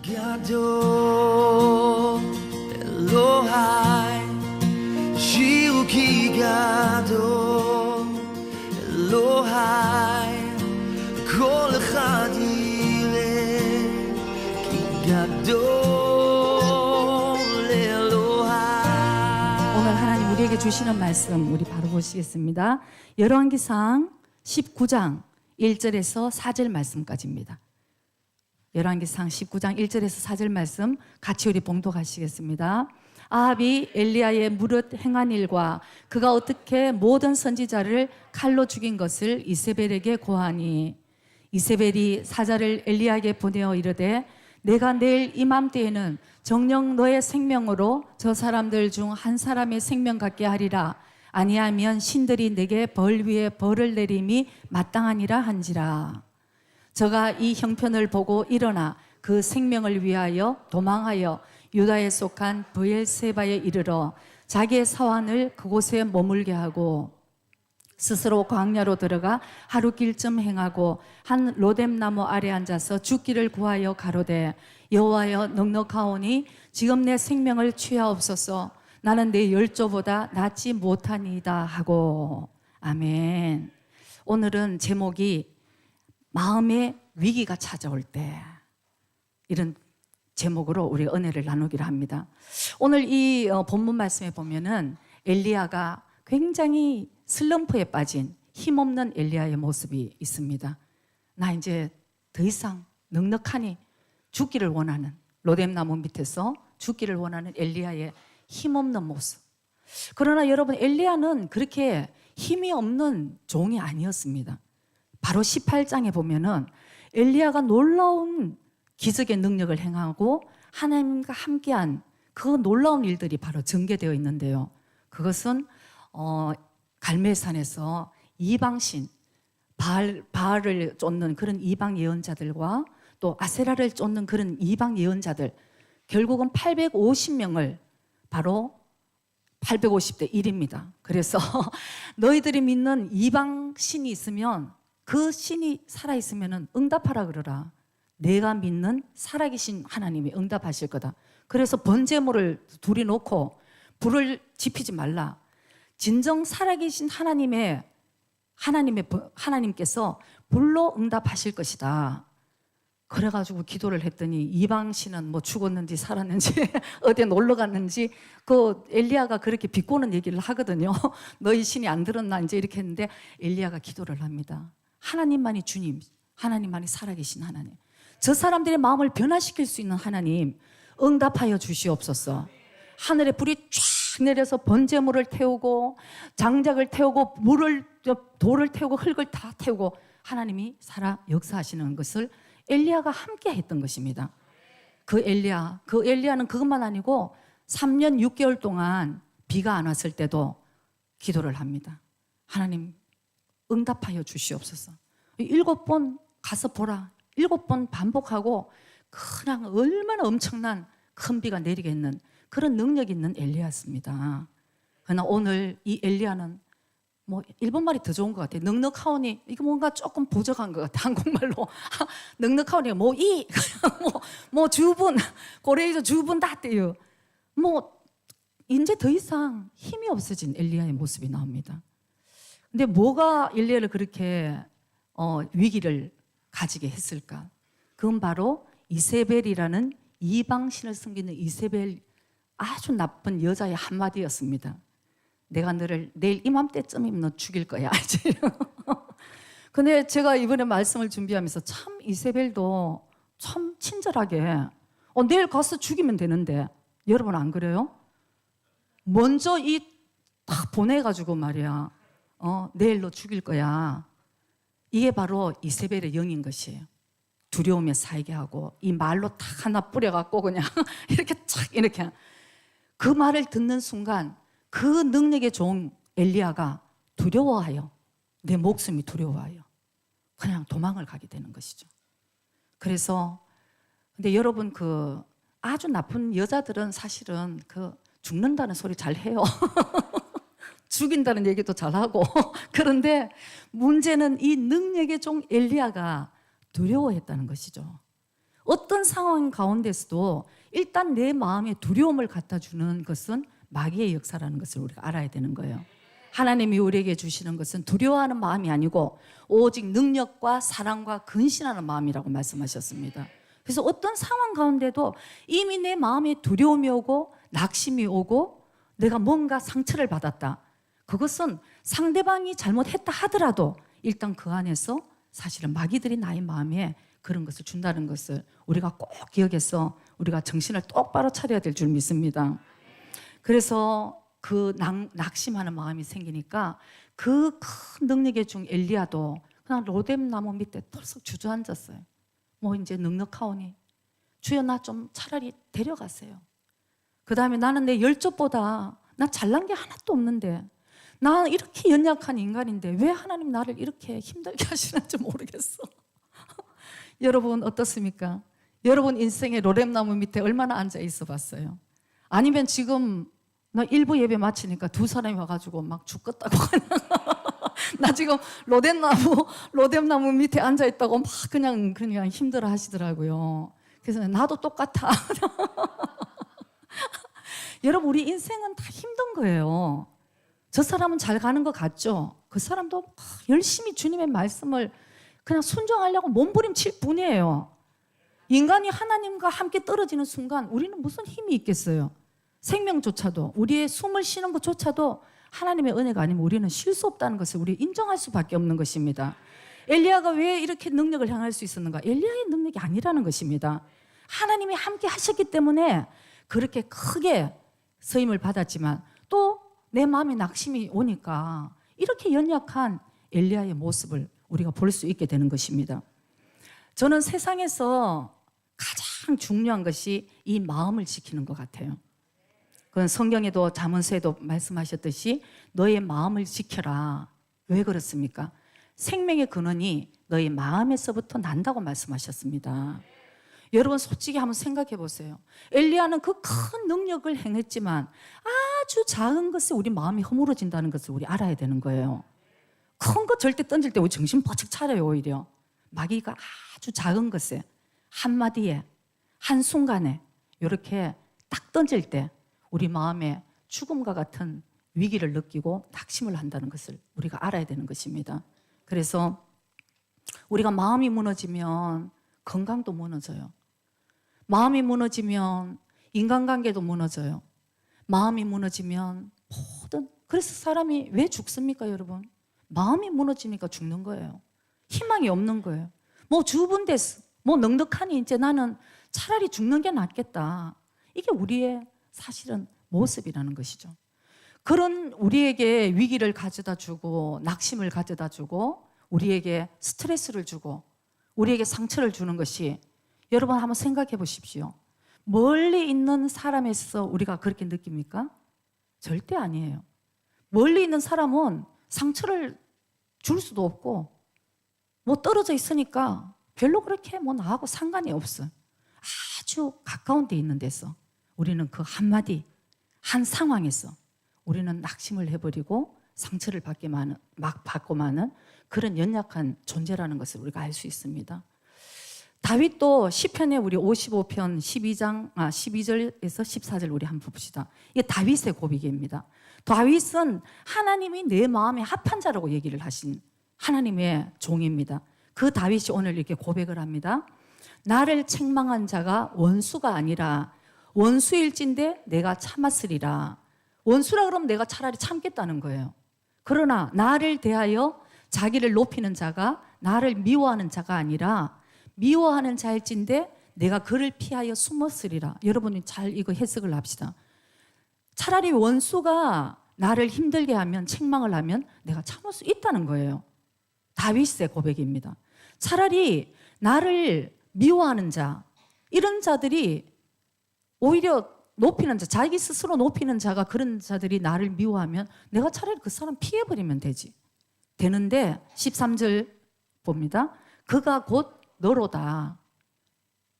Gado Elohai Shiruki Gado Elohai Kol Echad Yireh Ki Gado Elohai. 오늘 하나님 우리에게 주시는 말씀 우리 바로 보시겠습니다. 열왕기상 19장 1절에서 4절 말씀까지입니다. 열왕기상 19장 1절에서 4절 말씀 같이 우리 봉독하시겠습니다. 아합이 엘리야의 무릇 행한 일과 그가 어떻게 모든 선지자를 칼로 죽인 것을 이세벨에게 고하니 이세벨이 사자를 엘리야에게 보내어 이르되 내가 내일 이맘때에는 정녕 너의 생명으로 저 사람들 중 한 사람의 생명 갖게 하리라. 아니하면 신들이 내게 벌 위에 벌을 내림이 마땅하니라 한지라. 저가 이 형편을 보고 일어나 그 생명을 위하여 도망하여 유다에 속한 브엘세바에 이르러 자기의 사환을 그곳에 머물게 하고 스스로 광야로 들어가 하루 길쯤 행하고 한 로뎀나무 아래 앉아서 죽기를 구하여 가로되 여호와여 넉넉하오니 지금 내 생명을 취하옵소서. 나는 내 열조보다 낫지 못하니이다 하고. 아멘. 오늘은 제목이 마음의 위기가 찾아올 때, 이런 제목으로 우리 은혜를 나누기로 합니다. 오늘 이 본문 말씀에 보면은 엘리야가 굉장히 슬럼프에 빠진 힘없는 엘리야의 모습이 있습니다. 나 이제 더 이상 넉넉하니 죽기를 원하는, 로뎀나무 밑에서 죽기를 원하는 엘리야의 힘없는 모습. 그러나 여러분, 엘리야는 그렇게 힘이 없는 종이 아니었습니다. 바로 18장에 보면은 엘리야가 놀라운 기적의 능력을 행하고 하나님과 함께한 그 놀라운 일들이 바로 전개되어 있는데요. 그것은 갈멜산에서 이방신 바알을 쫓는 그런 이방 예언자들과 또 아세라를 쫓는 그런 이방 예언자들, 결국은 850명을 바로 850대 1입니다. 그래서 너희들이 믿는 이방 신이 있으면 그 신이 살아있으면 응답하라 그러라. 내가 믿는 살아계신 하나님이 응답하실 거다. 그래서 번제물을 둘이 놓고 불을 지피지 말라. 진정 살아계신 하나님께서 불로 응답하실 것이다. 그래가지고 기도를 했더니 이방 신은 뭐 죽었는지 살았는지 어디에 놀러 갔는지 그 엘리야가 그렇게 비꼬는 얘기를 하거든요. 너희 신이 안 들었나 이제 이렇게 했는데 엘리야가 기도를 합니다. 하나님만이 주님, 하나님만이 살아계신 하나님, 저 사람들의 마음을 변화시킬 수 있는 하나님, 응답하여 주시옵소서. 하늘에 불이 쫙 내려서 번제물을 태우고 장작을 태우고 돌을 태우고 흙을 다 태우고 하나님이 살아 역사하시는 것을 엘리야가 함께 했던 것입니다. 그 엘리야는 그것만 아니고 3년 6개월 동안 비가 안 왔을 때도 기도를 합니다. 하나님 응답하여 주시옵소서. 7번 가서 보라. 7번 반복하고 그냥 얼마나 엄청난 큰 비가 내리겠는 그런 능력 있는 엘리야였습니다. 그러나 오늘 이 엘리야는 뭐 일본 말이 더 좋은 것 같아요. 넉넉하오니, 이거 뭔가 조금 부족한 것 같아요. 한국말로 넉넉하오니 뭐 주분 고레이저 주분 다 떼요. 뭐 이제 더 이상 힘이 없어진 엘리야의 모습이 나옵니다. 근데 뭐가 엘리야를 그렇게 위기를 가지게 했을까? 그건 바로 이세벨이라는 이방신을 섬기는 이세벨, 아주 나쁜 여자의 한마디였습니다. 내가 너를 내일 이맘때쯤이면 너 죽일 거야. 근데 제가 이번에 말씀을 준비하면서 참 이세벨도 참 친절하게 내일 가서 죽이면 되는데, 여러분 안 그래요? 먼저 딱 보내가지고 말이야, 내일 너 죽일 거야. 이게 바로 이세벨의 영인 것이에요. 두려움에 살게 하고 이 말로 딱 하나 뿌려갖고 그냥 이렇게 착 이렇게, 그 말을 듣는 순간 그 능력의 종 엘리야가 두려워하여, 내 목숨이 두려워하여 그냥 도망을 가게 되는 것이죠. 그래서 근데 여러분, 그 아주 나쁜 여자들은 사실은 그 죽는다는 소리 잘 해요. 죽인다는 얘기도 잘하고. 그런데 문제는 이 능력의 종 엘리야가 두려워했다는 것이죠. 어떤 상황 가운데서도 일단 내 마음에 두려움을 갖다 주는 것은 마귀의 역사라는 것을 우리가 알아야 되는 거예요. 하나님이 우리에게 주시는 것은 두려워하는 마음이 아니고 오직 능력과 사랑과 근신하는 마음이라고 말씀하셨습니다. 그래서 어떤 상황 가운데도 이미 내 마음에 두려움이 오고 낙심이 오고 내가 뭔가 상처를 받았다. 그것은 상대방이 잘못했다 하더라도 일단 그 안에서 사실은 마귀들이 나의 마음에 그런 것을 준다는 것을 우리가 꼭 기억해서 우리가 정신을 똑바로 차려야 될 줄 믿습니다. 그래서 그 낙심하는 마음이 생기니까 그 큰 능력의 중 엘리야도 그냥 로뎀 나무 밑에 털썩 주저앉았어요. 뭐 이제 넉넉하오니 주여 나 좀 차라리 데려가세요. 그 다음에 나는 내 열조보다 나 잘난 게 하나도 없는데 나 이렇게 연약한 인간인데 왜 하나님 나를 이렇게 힘들게 하시는지 모르겠어. 여러분 어떻습니까? 여러분 인생의 로뎀나무 밑에 얼마나 앉아 있어 봤어요? 아니면 지금 나 일부 예배 마치니까 두 사람이 와가지고 막 죽겠다고 나 지금 로뎀나무 밑에 앉아 있다고 막 그냥 힘들어 하시더라고요. 그래서 나도 똑같아. 여러분 우리 인생은 다 힘든 거예요. 저 사람은 잘 가는 것 같죠? 그 사람도 열심히 주님의 말씀을 그냥 순종하려고 몸부림칠 뿐이에요. 인간이 하나님과 함께 떨어지는 순간 우리는 무슨 힘이 있겠어요? 생명조차도 우리의 숨을 쉬는 것조차도 하나님의 은혜가 아니면 우리는 쉴 수 없다는 것을 우리 인정할 수밖에 없는 것입니다. 엘리야가 왜 이렇게 능력을 향할 수 있었는가? 엘리야의 능력이 아니라는 것입니다. 하나님이 함께 하셨기 때문에 그렇게 크게 쓰임을 받았지만 또 내 마음에 낙심이 오니까 이렇게 연약한 엘리야의 모습을 우리가 볼 수 있게 되는 것입니다. 저는 세상에서 가장 중요한 것이 이 마음을 지키는 것 같아요. 그건 성경에도 잠언서에도 말씀하셨듯이 너의 마음을 지켜라. 왜 그렇습니까? 생명의 근원이 너의 마음에서부터 난다고 말씀하셨습니다. 여러분 솔직히 한번 생각해 보세요. 엘리야는 그 큰 능력을 행했지만 아주 작은 것에 우리 마음이 허물어진다는 것을 우리 알아야 되는 거예요. 큰 거 절대 던질 때 우리 정신 바짝 차려요. 오히려 마귀가 아주 작은 것에 한마디에 한순간에 이렇게 딱 던질 때 우리 마음에 죽음과 같은 위기를 느끼고 낙심을 한다는 것을 우리가 알아야 되는 것입니다. 그래서 우리가 마음이 무너지면 건강도 무너져요. 마음이 무너지면 인간관계도 무너져요. 마음이 무너지면 모든, 그래서 사람이 왜 죽습니까 여러분? 마음이 무너지니까 죽는 거예요. 희망이 없는 거예요. 뭐 주분됐어, 뭐 넉넉하니 이제 나는 차라리 죽는 게 낫겠다. 이게 우리의 사실은 모습이라는 것이죠. 그런 우리에게 위기를 가져다 주고 낙심을 가져다 주고 우리에게 스트레스를 주고 우리에게 상처를 주는 것이, 여러분 한번 생각해 보십시오. 멀리 있는 사람에서 우리가 그렇게 느낍니까? 절대 아니에요. 멀리 있는 사람은 상처를 줄 수도 없고 뭐 떨어져 있으니까 별로 그렇게 뭐 나하고 상관이 없어요. 아주 가까운 데 있는 데서 우리는 그 한마디 한 상황에서 우리는 낙심을 해버리고 상처를 받고 마는 그런 연약한 존재라는 것을 우리가 알 수 있습니다. 다윗도 시편에 우리 55편 12절에서 14절 우리 한번 봅시다. 이게 다윗의 고백입니다. 다윗은 하나님이 내 마음에 합한 자라고 얘기를 하신 하나님의 종입니다. 그 다윗이 오늘 이렇게 고백을 합니다. 나를 책망한 자가 원수가 아니라 원수일진데 내가 참았으리라. 원수라 그러면 내가 차라리 참겠다는 거예요. 그러나 나를 대하여 자기를 높이는 자가 나를 미워하는 자가 아니라 미워하는 자일진데 내가 그를 피하여 숨었으리라. 여러분이 잘 이거 해석을 합시다. 차라리 원수가 나를 힘들게 하면, 책망을 하면 내가 참을 수 있다는 거예요. 다윗의 고백입니다. 차라리 나를 미워하는 자, 이런 자들이 오히려 높이는 자, 자기 스스로 높이는 자가, 그런 자들이 나를 미워하면 내가 차라리 그 사람 피해버리면 되는데 13절 봅니다. 그가 곧 너로다.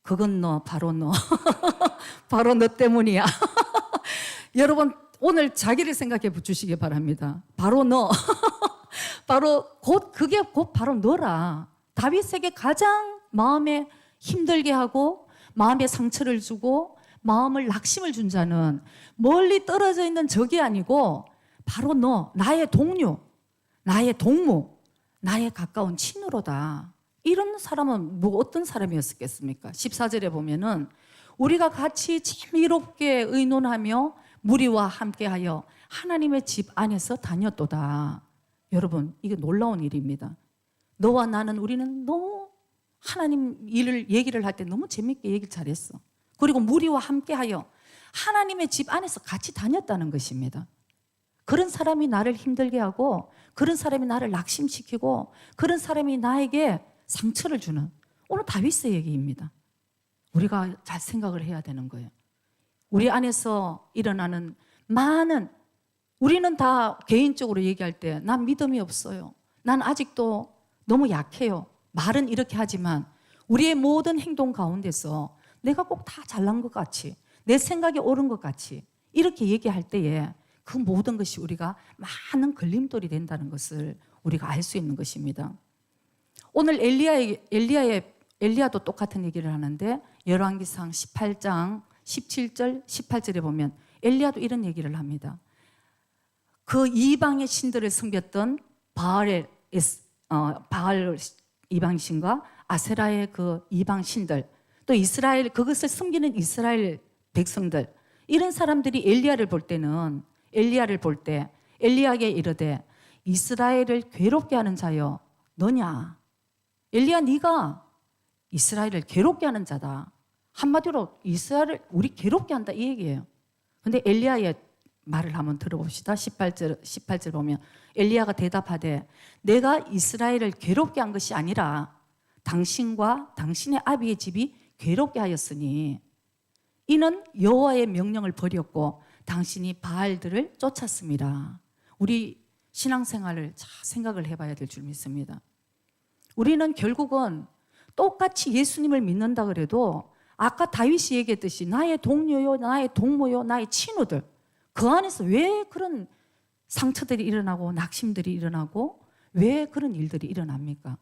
그건 너, 바로 너. 바로 너 때문이야. 여러분 오늘 자기를 생각해 주시기 바랍니다. 바로 너. 바로 그게 곧 바로 너라. 다윗에게 가장 마음에 힘들게 하고 마음에 상처를 주고 마음을 낙심을 준 자는 멀리 떨어져 있는 적이 아니고 바로 너, 나의 동료, 나의 동무, 나의 가까운 친으로다. 이런 사람은 뭐 어떤 사람이었겠습니까? 14절에 보면은 우리가 같이 지혜롭게 의논하며 무리와 함께하여 하나님의 집 안에서 다녔도다. 여러분, 이게 놀라운 일입니다. 너와 나는 우리는 너무 하나님 일을 얘기를 할 때 너무 재밌게 얘기를 잘했어. 그리고 무리와 함께하여 하나님의 집 안에서 같이 다녔다는 것입니다. 그런 사람이 나를 힘들게 하고 그런 사람이 나를 낙심시키고 그런 사람이 나에게 상처를 주는 오늘 다윗의 얘기입니다. 우리가 잘 생각을 해야 되는 거예요. 우리 안에서 일어나는 많은, 우리는 다 개인적으로 얘기할 때 난 믿음이 없어요. 난 아직도 너무 약해요. 말은 이렇게 하지만 우리의 모든 행동 가운데서 내가 꼭 다 잘난 것 같이, 내 생각이 옳은 것 같이 이렇게 얘기할 때에 그 모든 것이 우리가 많은 걸림돌이 된다는 것을 우리가 알 수 있는 것입니다. 오늘 엘리야도 똑같은 얘기를 하는데 열왕기상 18장 17절 18절에 보면 엘리야도 이런 얘기를 합니다. 그 이방의 신들을 섬겼던 바알 이방신과 아세라의 그 이방 신들, 또 이스라엘, 그것을 섬기는 이스라엘 백성들, 이런 사람들이 엘리야를 볼 때 엘리야에게 이르되 이스라엘을 괴롭게 하는 자여 너냐? 엘리야, 네가 이스라엘을 괴롭게 하는 자다. 한마디로 이스라엘을 우리 괴롭게 한다 이 얘기예요. 근데 엘리야의 말을 한번 들어봅시다. 18절 보면 엘리야가 대답하되 내가 이스라엘을 괴롭게 한 것이 아니라 당신과 당신의 아비의 집이 괴롭게 하였으니 이는 여호와의 명령을 버렸고 당신이 바알들을 쫓았습니다. 우리 신앙생활을 잘 생각을 해봐야 될 줄 믿습니다. 우리는 결국은 똑같이 예수님을 믿는다 그래도 아까 다윗이 얘기했듯이 나의 동료요, 나의 동무요, 나의 친구들, 그 안에서 왜 그런 상처들이 일어나고 낙심들이 일어나고 왜 그런 일들이 일어납니까?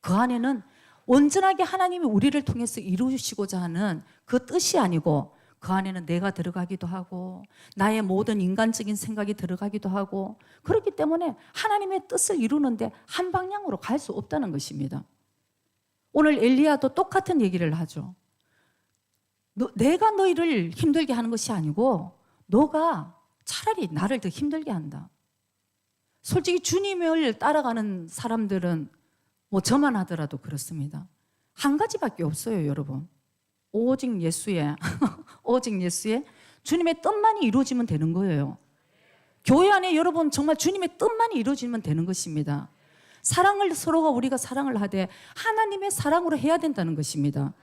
그 안에는 온전하게 하나님이 우리를 통해서 이루시고자 하는 그 뜻이 아니고 그 안에는 내가 들어가기도 하고 나의 모든 인간적인 생각이 들어가기도 하고 그렇기 때문에 하나님의 뜻을 이루는데 한 방향으로 갈 수 없다는 것입니다. 오늘 엘리야도 똑같은 얘기를 하죠. 내가 너희를 힘들게 하는 것이 아니고 너가 차라리 나를 더 힘들게 한다. 솔직히 주님을 따라가는 사람들은 뭐 저만 하더라도 그렇습니다. 한 가지밖에 없어요, 여러분. 오직 예수의 오직 예수의 주님의 뜻만이 이루어지면 되는 거예요. 교회 안에 여러분 정말 주님의 뜻만이 이루어지면 되는 것입니다. 사랑을 서로가 우리가 사랑을 하되 하나님의 사랑으로 해야 된다는 것입니다.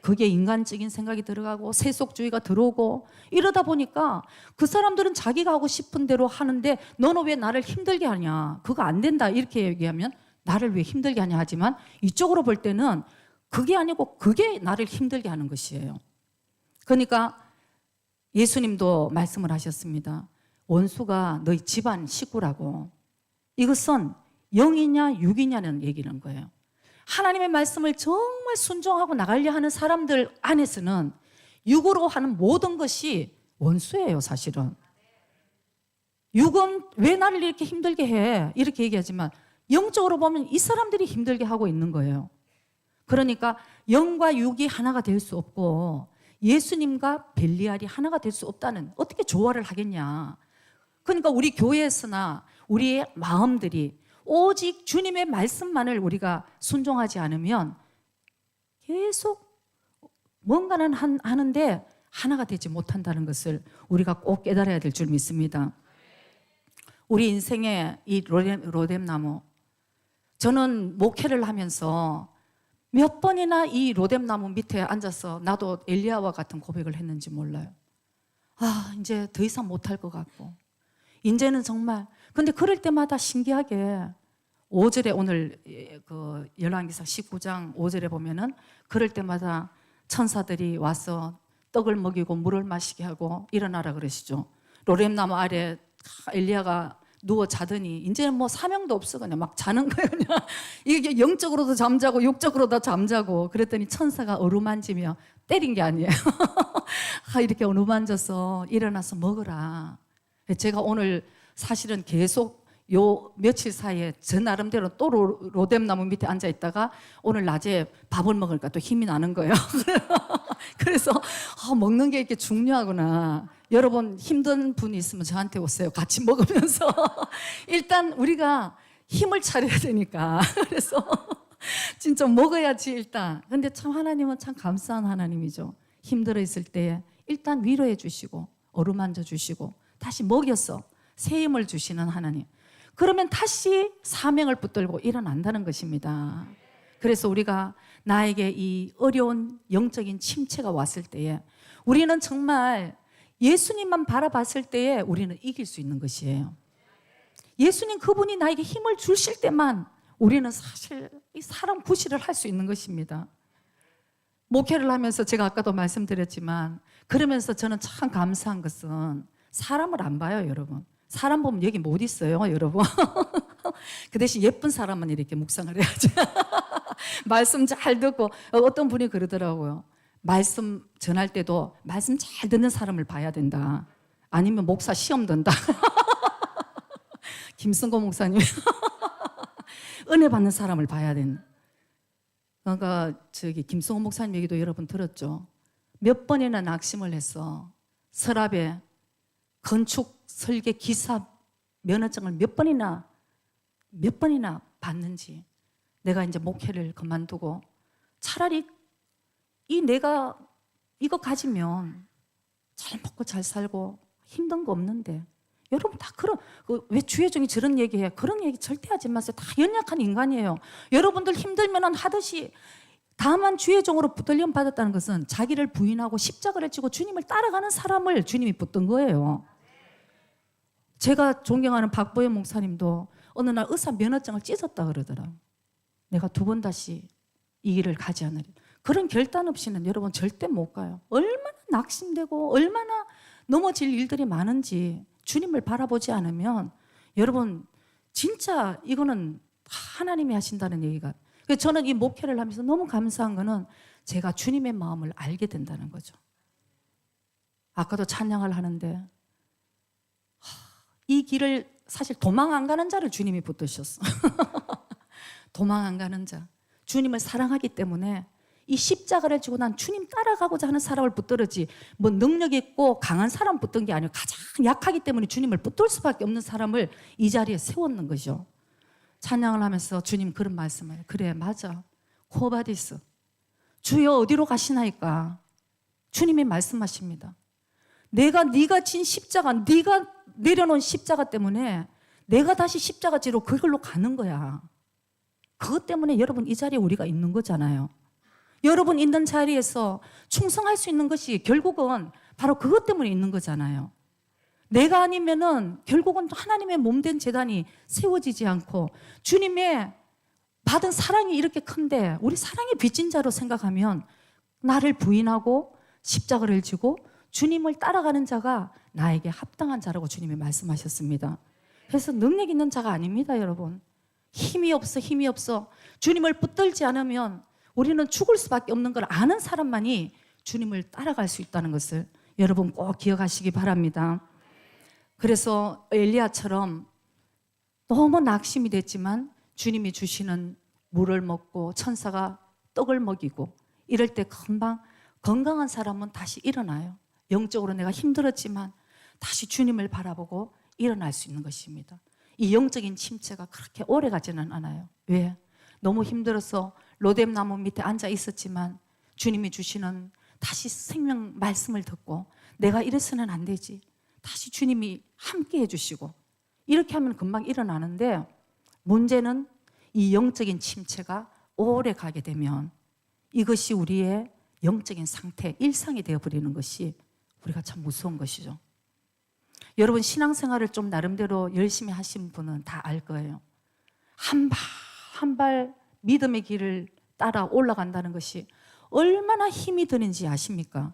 그게 인간적인 생각이 들어가고 세속주의가 들어오고 이러다 보니까 그 사람들은 자기가 하고 싶은 대로 하는데 너는 왜 나를 힘들게 하냐? 그거 안 된다 이렇게 얘기하면 나를 왜 힘들게 하냐 하지만 이쪽으로 볼 때는 그게 아니고 그게 나를 힘들게 하는 것이에요. 그러니까 예수님도 말씀을 하셨습니다. 원수가 너희 집안 식구라고. 이것은 영이냐 육이냐는 얘기는 거예요. 하나님의 말씀을 정말 순종하고 나가려 하는 사람들 안에서는 육으로 하는 모든 것이 원수예요, 사실은. 육은 왜 나를 이렇게 힘들게 해? 이렇게 얘기하지만 영적으로 보면 이 사람들이 힘들게 하고 있는 거예요. 그러니까 영과 육이 하나가 될 수 없고 예수님과 벨리알이 하나가 될 수 없다는, 어떻게 조화를 하겠냐. 그러니까 우리 교회에서나 우리의 마음들이 오직 주님의 말씀만을 우리가 순종하지 않으면 계속 뭔가는 하는데 하나가 되지 못한다는 것을 우리가 꼭 깨달아야 될 줄 믿습니다. 우리 인생의 이 로뎀나무, 저는 목회를 하면서 몇 번이나 이 로뎀나무 밑에 앉아서 나도 엘리야와 같은 고백을 했는지 몰라요. 아, 이제 더 이상 못할 것 같고 이제는 정말, 근데 그럴 때마다 신기하게 5절에 오늘 그 열왕기상 19장 5절에 보면은 그럴 때마다 천사들이 와서 떡을 먹이고 물을 마시게 하고 일어나라 그러시죠. 로뎀나무 아래 엘리야가 누워 자더니 이제는 뭐 사명도 없어 그냥 막 자는 거예요. 그냥 이게 영적으로도 잠자고 육적으로도 잠자고. 그랬더니 천사가 어루만지며 때린 게 아니에요. 이렇게 어루만져서 일어나서 먹으라. 제가 오늘 사실은 계속 요 며칠 사이에 저 나름대로 또 로뎀나무 밑에 앉아 있다가 오늘 낮에 밥을 먹으니까 또 힘이 나는 거예요. 그래서 먹는 게 이렇게 중요하구나. 여러분 힘든 분이 있으면 저한테 오세요. 같이 먹으면서 일단 우리가 힘을 차려야 되니까. 그래서 진짜 먹어야지 일단. 근데 참 하나님은 참 감사한 하나님이죠. 힘들어 있을 때 일단 위로해 주시고 어루만져 주시고 다시 먹여서 새 힘을 주시는 하나님. 그러면 다시 사명을 붙들고 일어난다는 것입니다. 그래서 우리가 나에게 이 어려운 영적인 침체가 왔을 때에 우리는 정말 예수님만 바라봤을 때에 우리는 이길 수 있는 것이에요. 예수님 그분이 나에게 힘을 주실 때만 우리는 사실 이 사람 구실을 할 수 있는 것입니다. 목회를 하면서 제가 아까도 말씀드렸지만 그러면서 저는 참 감사한 것은 사람을 안 봐요, 여러분. 사람 보면 여기 못 있어요, 여러분. 그 대신 예쁜 사람만 이렇게 묵상을 해야지. 말씀 잘 듣고 어떤 분이 그러더라고요. 말씀 전할 때도 말씀 잘 듣는 사람을 봐야 된다. 아니면 목사 시험 든다. 김승고 목사님. 은혜 받는 사람을 봐야 된다. 그러니까 김승호 목사님 얘기도 여러분 들었죠. 몇 번이나 낙심을 했어. 서랍에 건축 설계 기사 면허증을 몇 번이나 받는지. 내가 이제 목회를 그만두고 차라리 내가 이거 가지면 잘 먹고 잘 살고 힘든 거 없는데. 여러분 다 왜 주혜정이 저런 얘기해? 그런 얘기 절대 하지 마세요. 다 연약한 인간이에요. 여러분들 힘들면 하듯이. 다만 주혜정으로 붙들림 받았다는 것은 자기를 부인하고 십자가를 지고 주님을 따라가는 사람을 주님이 붙든 거예요. 제가 존경하는 박보현 목사님도 어느 날 의사 면허증을 찢었다 그러더라고요. 내가 두 번 다시 이 길을 가지 않으리. 그런 결단 없이는 여러분 절대 못 가요. 얼마나 낙심되고 얼마나 넘어질 일들이 많은지 주님을 바라보지 않으면 여러분 진짜 이거는 하나님이 하신다는 얘기가. 그래서 저는 이 목회를 하면서 너무 감사한 거는 제가 주님의 마음을 알게 된다는 거죠. 아까도 찬양을 하는데 이 길을 사실 도망 안 가는 자를 주님이 붙드셨어. 도망 안 가는 자. 주님을 사랑하기 때문에 이 십자가를 지고 난 주님 따라가고자 하는 사람을 붙들었지 뭐 능력 있고 강한 사람 붙든 게 아니고 가장 약하기 때문에 주님을 붙들 수밖에 없는 사람을 이 자리에 세웠는 거죠. 찬양을 하면서 주님 그런 말씀을 그래 맞아. 코바디스 주여 어디로 가시나이까. 주님이 말씀하십니다. 네가 진 십자가 네가 내려놓은 십자가 때문에 내가 다시 십자가 지로 그걸로 가는 거야. 그것 때문에 여러분 이 자리에 우리가 있는 거잖아요. 여러분 있는 자리에서 충성할 수 있는 것이 결국은 바로 그것 때문에 있는 거잖아요. 내가 아니면은 결국은 하나님의 몸된 제단이 세워지지 않고 주님의 받은 사랑이 이렇게 큰데 우리 사랑의 빚진 자로 생각하면 나를 부인하고 십자가를 지고 주님을 따라가는 자가 나에게 합당한 자라고 주님이 말씀하셨습니다. 그래서 능력 있는 자가 아닙니다, 여러분. 힘이 없어. 주님을 붙들지 않으면 우리는 죽을 수밖에 없는 걸 아는 사람만이 주님을 따라갈 수 있다는 것을 여러분 꼭 기억하시기 바랍니다. 그래서 엘리야처럼 너무 낙심이 됐지만 주님이 주시는 물을 먹고 천사가 떡을 먹이고 이럴 때 금방 건강한 사람은 다시 일어나요. 영적으로 내가 힘들었지만 다시 주님을 바라보고 일어날 수 있는 것입니다. 이 영적인 침체가 그렇게 오래 가지는 않아요. 왜? 너무 힘들어서 로뎀나무 밑에 앉아 있었지만 주님이 주시는 다시 생명 말씀을 듣고 내가 이래서는 안 되지. 다시 주님이 함께 해주시고 이렇게 하면 금방 일어나는데 문제는 이 영적인 침체가 오래 가게 되면 이것이 우리의 영적인 상태, 일상이 되어버리는 것이 우리가 참 무서운 것이죠. 여러분 신앙생활을 좀 나름대로 열심히 하신 분은 다 알 거예요. 한 발 믿음의 길을 따라 올라간다는 것이 얼마나 힘이 드는지 아십니까?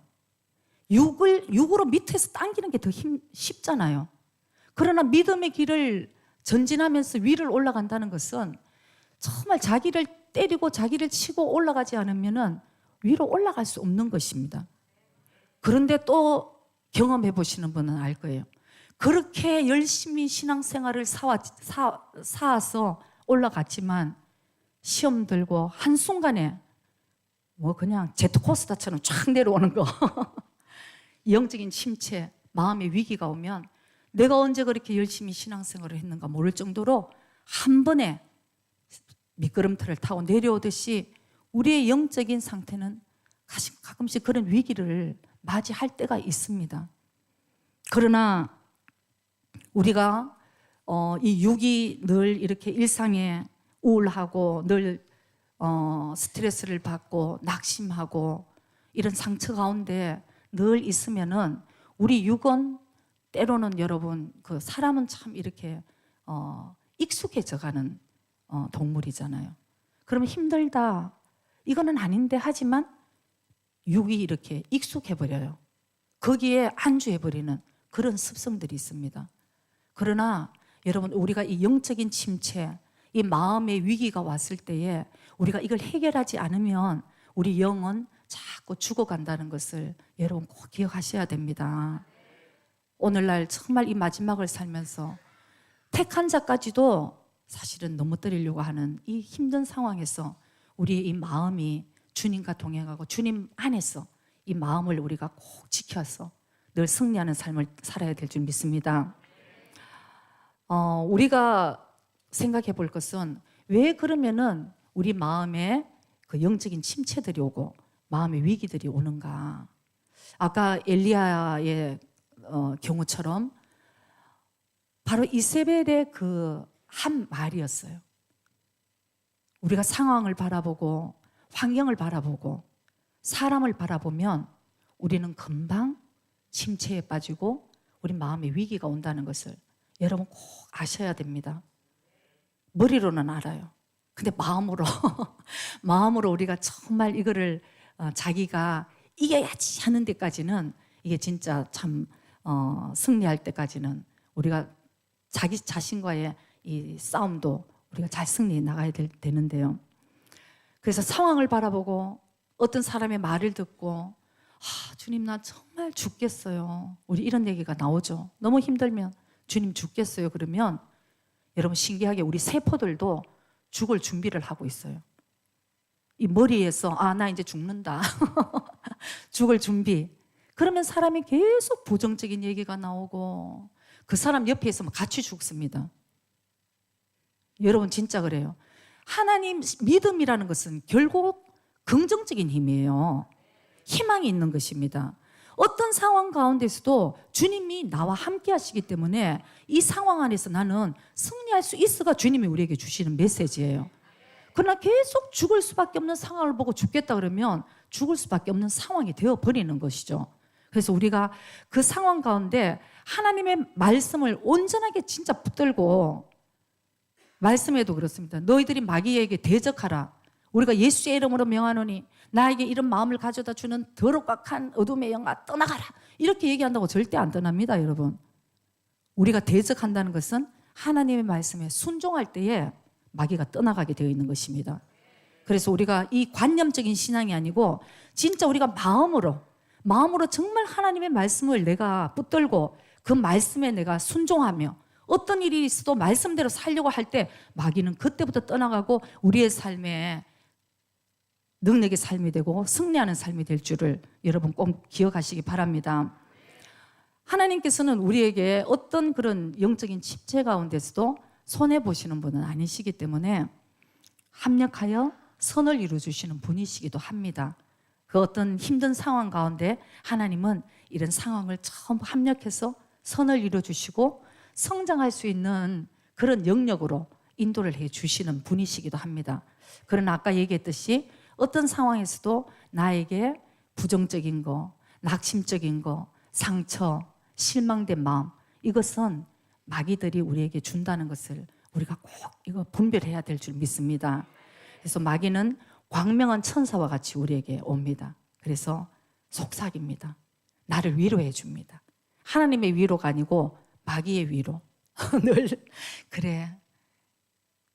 육으로 밑에서 당기는 게 더 쉽잖아요. 그러나 믿음의 길을 전진하면서 위를 올라간다는 것은 정말 자기를 때리고 자기를 치고 올라가지 않으면 위로 올라갈 수 없는 것입니다. 그런데 또 경험해 보시는 분은 알 거예요. 그렇게 열심히 신앙생활을 쌓아서 올라갔지만 시험 들고 한순간에 뭐 그냥 제트코스터처럼 쫙 내려오는 거 영적인 침체, 마음의 위기가 오면 내가 언제 그렇게 열심히 신앙생활을 했는가 모를 정도로 한 번에 미끄럼틀을 타고 내려오듯이 우리의 영적인 상태는 가끔씩 그런 위기를 맞이할 때가 있습니다. 그러나 우리가 이 육이 늘 이렇게 일상에 우울하고 늘 스트레스를 받고 낙심하고 이런 상처 가운데 늘 있으면은 우리 육은 때로는 여러분 그 사람은 참 이렇게 익숙해져가는 동물이잖아요. 그러면 힘들다 이거는 아닌데 하지만 육이 이렇게 익숙해버려요. 거기에 안주해버리는 그런 습성들이 있습니다. 그러나 여러분 우리가 이 영적인 침체, 이 마음의 위기가 왔을 때에 우리가 이걸 해결하지 않으면 우리 영은 자꾸 죽어간다는 것을 여러분 꼭 기억하셔야 됩니다. 오늘날 정말 이 마지막을 살면서 택한 자까지도 사실은 넘어뜨리려고 하는 이 힘든 상황에서 우리의 이 마음이 주님과 동행하고 주님 안에서 이 마음을 우리가 꼭 지켜서 늘 승리하는 삶을 살아야 될 줄 믿습니다. 우리가 생각해 볼 것은 왜 그러면은 우리 마음에 그 영적인 침체들이 오고 마음의 위기들이 오는가. 아까 엘리야의 경우처럼 바로 이세벨의 그 한 말이었어요. 우리가 상황을 바라보고 환경을 바라보고 사람을 바라보면 우리는 금방 침체에 빠지고 우리 마음에 위기가 온다는 것을 여러분 꼭 아셔야 됩니다. 머리로는 알아요. 근데 마음으로 우리가 정말 이거를 자기가 이겨야지 하는 데까지는 이게 진짜 참 승리할 때까지는 우리가 자기 자신과의 이 싸움도 우리가 잘 승리해 나가야 되는데요. 그래서 상황을 바라보고 어떤 사람의 말을 듣고 주님 나 정말 죽겠어요. 우리 이런 얘기가 나오죠. 너무 힘들면 주님 죽겠어요. 그러면 여러분 신기하게 우리 세포들도 죽을 준비를 하고 있어요. 이 머리에서 나 이제 죽는다. 죽을 준비. 그러면 사람이 계속 부정적인 얘기가 나오고 그 사람 옆에 있으면 같이 죽습니다. 여러분 진짜 그래요. 하나님 믿음이라는 것은 결국 긍정적인 힘이에요. 희망이 있는 것입니다. 어떤 상황 가운데서도 주님이 나와 함께 하시기 때문에 이 상황 안에서 나는 승리할 수 있어가 주님이 우리에게 주시는 메시지예요. 그러나 계속 죽을 수밖에 없는 상황을 보고 죽겠다 그러면 죽을 수밖에 없는 상황이 되어버리는 것이죠. 그래서 우리가 그 상황 가운데 하나님의 말씀을 온전하게 진짜 붙들고 말씀에도 그렇습니다. 너희들이 마귀에게 대적하라. 우리가 예수의 이름으로 명하노니 나에게 이런 마음을 가져다 주는 더럽고 어둠의 영아 떠나가라. 이렇게 얘기한다고 절대 안 떠납니다, 여러분. 우리가 대적한다는 것은 하나님의 말씀에 순종할 때에 마귀가 떠나가게 되어 있는 것입니다. 그래서 우리가 이 관념적인 신앙이 아니고 진짜 우리가 마음으로 정말 하나님의 말씀을 내가 붙들고 그 말씀에 내가 순종하며 어떤 일이 있어도 말씀대로 살려고 할 때 마귀는 그때부터 떠나가고 우리의 삶에 능력의 삶이 되고 승리하는 삶이 될 줄을 여러분 꼭 기억하시기 바랍니다. 하나님께서는 우리에게 어떤 그런 영적인 침체 가운데서도 손해보시는 분은 아니시기 때문에 합력하여 선을 이루어주시는 분이시기도 합니다. 그 어떤 힘든 상황 가운데 하나님은 이런 상황을 처음 합력해서 선을 이루어주시고 성장할 수 있는 그런 영역으로 인도를 해주시는 분이시기도 합니다. 그러나 아까 얘기했듯이 어떤 상황에서도 나에게 부정적인 거, 낙심적인 거, 상처, 실망된 마음 이것은 마귀들이 우리에게 준다는 것을 우리가 꼭 이거 분별해야 될 줄 믿습니다. 그래서 마귀는 광명한 천사와 같이 우리에게 옵니다. 그래서 속삭입니다. 나를 위로해 줍니다. 하나님의 위로가 아니고 마귀의 위로. 늘 그래,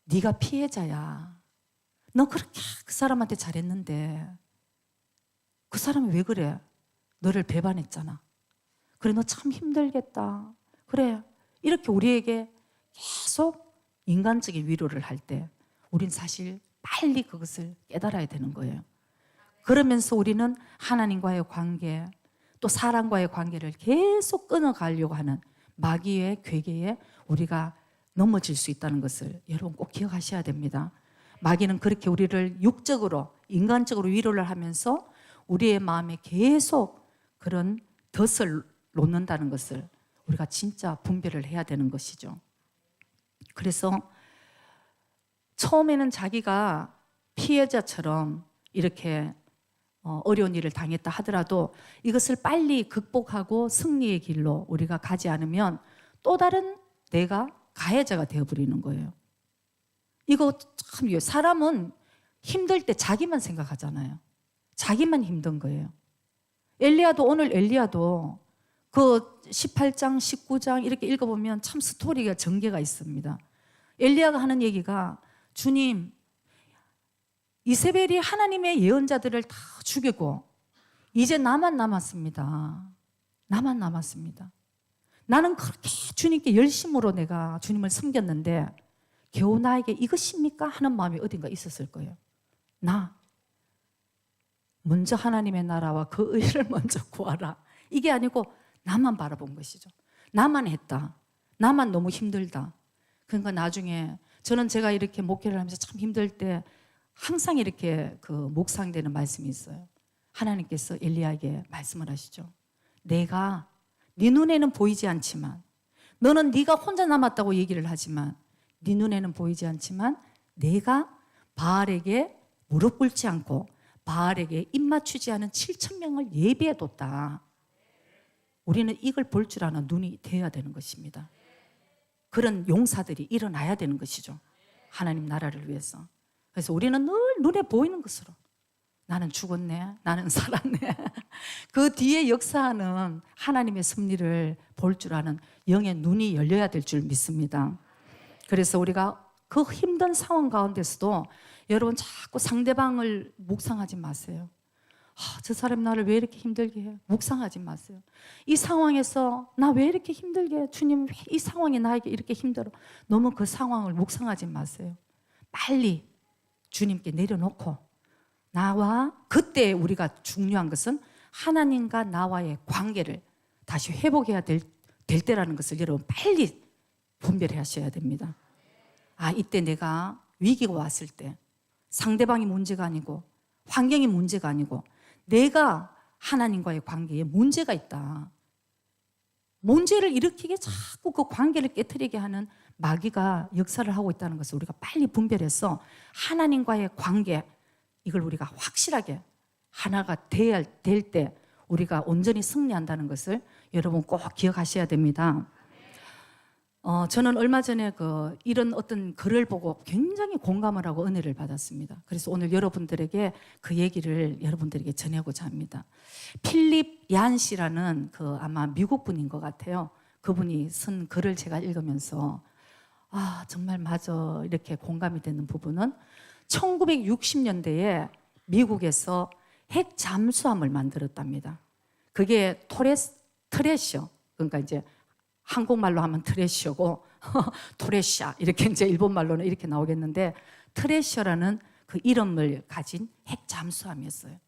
네가 피해자야. 너 그렇게 그 사람한테 잘했는데 그 사람이 왜 그래? 너를 배반했잖아. 그래, 너 참 힘들겠다. 그래, 이렇게 우리에게 계속 인간적인 위로를 할 때 우린 사실 빨리 그것을 깨달아야 되는 거예요. 그러면서 우리는 하나님과의 관계, 또 사람과의 관계를 계속 끊어가려고 하는 마귀의 괴계에 우리가 넘어질 수 있다는 것을 여러분 꼭 기억하셔야 됩니다. 마귀는 그렇게 우리를 육적으로, 인간적으로 위로를 하면서 우리의 마음에 계속 그런 덫을 놓는다는 것을 우리가 진짜 분별을 해야 되는 것이죠. 그래서 처음에는 자기가 피해자처럼 이렇게 어려운 일을 당했다 하더라도 이것을 빨리 극복하고 승리의 길로 우리가 가지 않으면 또 다른 내가 가해자가 되어버리는 거예요. 이거 참, 사람은 힘들 때 자기만 생각하잖아요. 자기만 힘든 거예요. 오늘 엘리야도 그 18장, 19장 이렇게 읽어보면 참 스토리가 전개가 있습니다. 엘리야가 하는 얘기가, 주님, 이세벨이 하나님의 예언자들을 다 죽이고 이제 나만 남았습니다. 나만 남았습니다. 나는 그렇게 주님께 열심으로 내가 주님을 섬겼는데 겨우 나에게 이것입니까? 하는 마음이 어딘가 있었을 거예요. 나 먼저 하나님의 나라와 그 의를 먼저 구하라. 이게 아니고 나만 바라본 것이죠. 나만 했다. 나만 너무 힘들다. 그러니까 나중에 저는 제가 이렇게 목회를 하면서 참 힘들 때 항상 이렇게 그 묵상되는 말씀이 있어요. 하나님께서 엘리야에게 말씀을 하시죠. 내가 네 눈에는 보이지 않지만, 너는 네가 혼자 남았다고 얘기를 하지만 네 눈에는 보이지 않지만 내가 바알에게 무릎 꿇지 않고 바알에게 입 맞추지 않은 7,000명을 예비해뒀다. 우리는 이걸 볼 줄 아는 눈이 되어야 되는 것입니다. 그런 용사들이 일어나야 되는 것이죠. 하나님 나라를 위해서. 그래서 우리는 늘 눈에 보이는 것으로, 나는 죽었네, 나는 살았네, 그 뒤에 역사하는 하나님의 섭리를 볼 줄 아는 영의 눈이 열려야 될 줄 믿습니다. 그래서 우리가 그 힘든 상황 가운데서도 여러분 자꾸 상대방을 묵상하지 마세요. 저 사람 나를 왜 이렇게 힘들게 해? 묵상하지 마세요. 이 상황에서 나 왜 이렇게 힘들게 해? 주님, 왜 이 상황이 나에게 이렇게 힘들어? 너무 그 상황을 묵상하지 마세요. 빨리 주님께 내려놓고, 나와 그때 우리가 중요한 것은 하나님과 나와의 관계를 다시 회복해야 될 때라는 것을 여러분 빨리 분별하셔야 됩니다. 이때 내가 위기가 왔을 때 상대방이 문제가 아니고 환경이 문제가 아니고 내가 하나님과의 관계에 문제가 있다. 문제를 일으키게 자꾸 그 관계를 깨트리게 하는 마귀가 역사를 하고 있다는 것을 우리가 빨리 분별해서 하나님과의 관계, 이걸 우리가 확실하게 하나가 될 때 우리가 온전히 승리한다는 것을 여러분 꼭 기억하셔야 됩니다. 저는 얼마 전에 이런 어떤 글을 보고 굉장히 공감을 하고 은혜를 받았습니다. 그래서 오늘 여러분들에게 그 얘기를 여러분들에게 전하고자 합니다. 필립 얀 씨라는 아마 미국 분인 것 같아요. 그분이 쓴 글을 제가 읽으면서 정말 맞아, 이렇게 공감이 되는 부분은 1960년대에 미국에서 핵 잠수함을 만들었답니다. 그게 트레셔, 그러니까 이제 한국말로 하면 트레셔고 토레샤, 이렇게 이제 일본말로는 이렇게 나오겠는데, 트레셔라는 그 이름을 가진 핵 잠수함이었어요.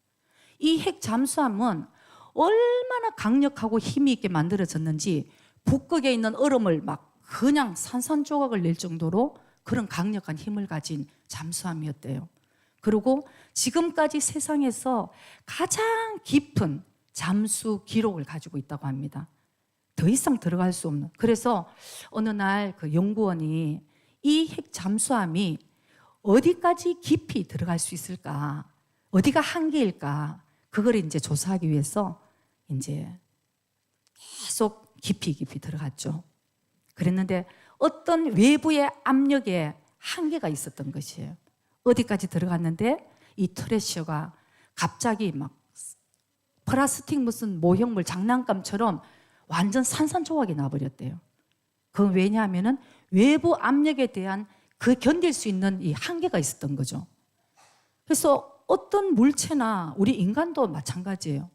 이 핵 잠수함은 얼마나 강력하고 힘이 있게 만들어졌는지 북극에 있는 얼음을 막 그냥 산산조각을 낼 정도로 그런 강력한 힘을 가진 잠수함이었대요. 그리고 지금까지 세상에서 가장 깊은 잠수 기록을 가지고 있다고 합니다. 더 이상 들어갈 수 없는. 그래서 어느 날 그 연구원이 이 핵 잠수함이 어디까지 깊이 들어갈 수 있을까, 어디가 한계일까, 그걸 이제 조사하기 위해서 이제 계속 깊이 들어갔죠. 그랬는데 어떤 외부의 압력에 한계가 있었던 것이에요. 어디까지 들어갔는데 이 트레셔가 갑자기 막 플라스틱 무슨 모형물 장난감처럼 완전 산산조각이 나버렸대요. 그건 왜냐하면은 외부 압력에 대한 그 견딜 수 있는 이 한계가 있었던 거죠. 그래서 어떤 물체나 우리 인간도 마찬가지예요.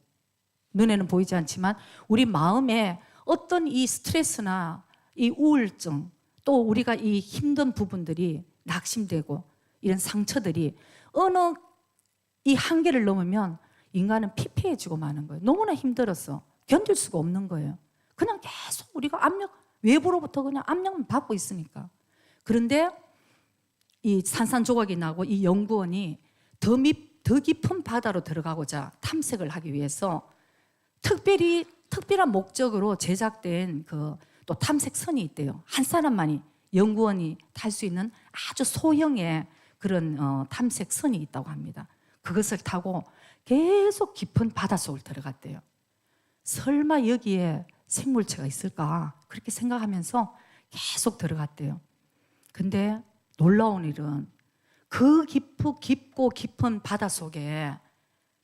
눈에는 보이지 않지만 우리 마음에 어떤 이 스트레스나 이 우울증, 또 우리가 이 힘든 부분들이 낙심되고 이런 상처들이 어느 이 한계를 넘으면 인간은 피폐해지고 마는 거예요. 너무나 힘들어서 견딜 수가 없는 거예요. 그냥 계속 우리가 압력, 외부로부터 그냥 압력만 받고 있으니까. 그런데 이 산산조각이 나고 이 연구원이 더 깊은 바다로 들어가고자 탐색을 하기 위해서 특별한 목적으로 제작된 그 또 탐색선이 있대요. 한 사람만이 연구원이 탈 수 있는 아주 소형의 그런 탐색선이 있다고 합니다. 그것을 타고 계속 깊은 바닷속을 들어갔대요. 설마 여기에 생물체가 있을까? 그렇게 생각하면서 계속 들어갔대요. 근데 놀라운 일은 그 깊고 깊은 바닷속에